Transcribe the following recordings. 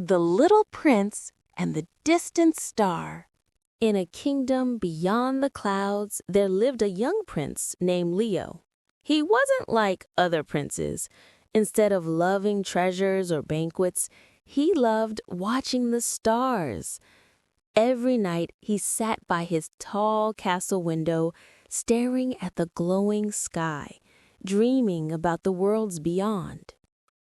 The Little Prince and the Distant Star. In a kingdom beyond the clouds, there lived a young prince named Leo. He wasn't like other princes. Instead of loving treasures or banquets, he loved watching the stars. Every night he sat by his tall castle window, staring at the glowing sky, dreaming about the worlds beyond.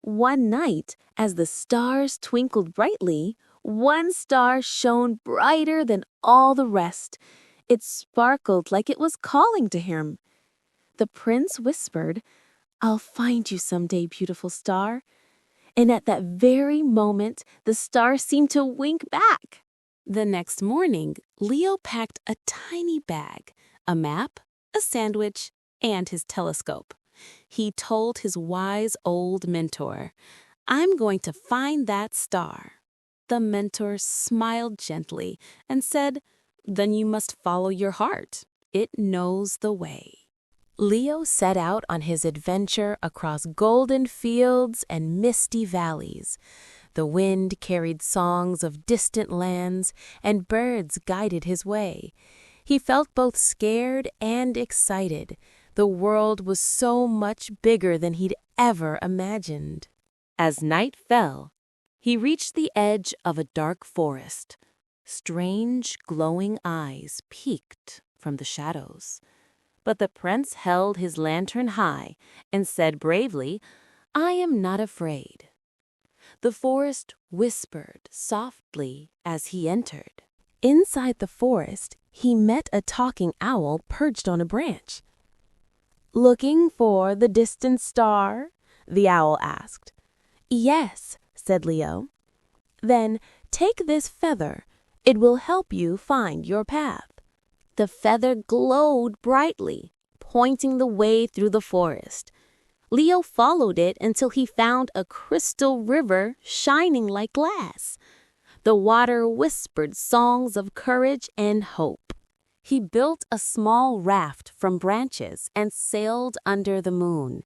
One night, as the stars twinkled brightly, one star shone brighter than all the rest. It sparkled like it was calling to him. The prince whispered, "I'll find you someday, beautiful star." And at that very moment, the star seemed to wink back. The next morning, Leo packed a tiny bag, a map, a sandwich, and his telescope. He told his wise old mentor, "I'm going to find that star." The mentor smiled gently and said, "Then you must follow your heart. It knows the way." Leo set out on his adventure across golden fields and misty valleys. The wind carried songs of distant lands, and birds guided his way. He felt both scared and excited. The world was so much bigger than he'd ever imagined. As night fell, he reached the edge of a dark forest. Strange, glowing eyes peeked from the shadows. But the prince held his lantern high and said bravely, "I am not afraid." The forest whispered softly as he entered. Inside the forest, he met a talking owl perched on a branch. "Looking for the distant star?" the owl asked. "Yes," said Leo. "Then take this feather. It will help you find your path." The feather glowed brightly, pointing the way through the forest. Leo followed it until he found a crystal river shining like glass. The water whispered songs of courage and hope. He built a small raft from branches and sailed under the moon.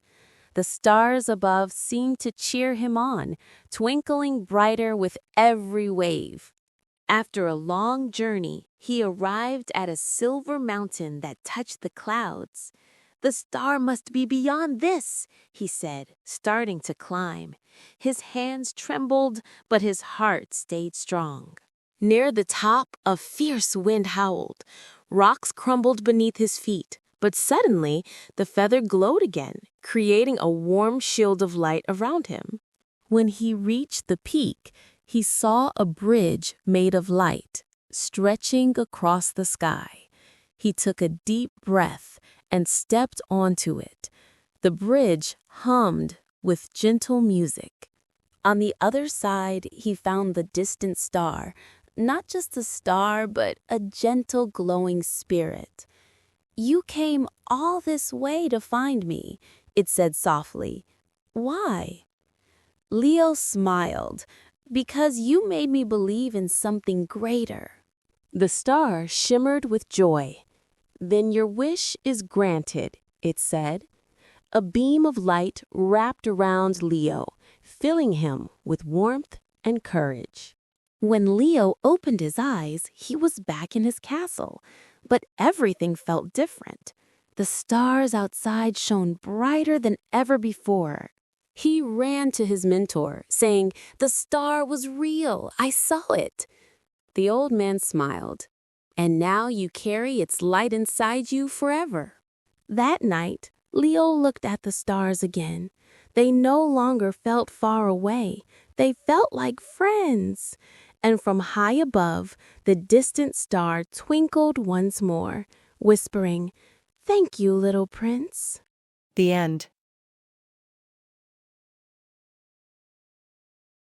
The stars above seemed to cheer him on, twinkling brighter with every wave. After a long journey, he arrived at a silver mountain that touched the clouds. "The star must be beyond this," he said, starting to climb. His hands trembled, but his heart stayed strong. Near the top, a fierce wind howled. Rocks crumbled beneath his feet, but suddenly the feather glowed again, creating a warm shield of light around him. When he reached the peak, he saw a bridge made of light, stretching across the sky. He took a deep breath and stepped onto it. The bridge hummed with gentle music. On the other side, he found the distant star, not just a star, but a gentle glowing spirit. "You came all this way to find me," it said softly. "Why?" Leo smiled. "Because you made me believe in something greater." The star shimmered with joy. "Then your wish is granted," it said. A beam of light wrapped around Leo, filling him with warmth and courage. When Leo opened his eyes, he was back in his castle, but everything felt different. The stars outside shone brighter than ever before. He ran to his mentor, saying, "The star was real. I saw it." The old man smiled. "And now you carry its light inside you forever." That night, Leo looked at the stars again. They no longer felt far away. They felt like friends. And from high above, the distant star twinkled once more, whispering, "Thank you, little prince." The end.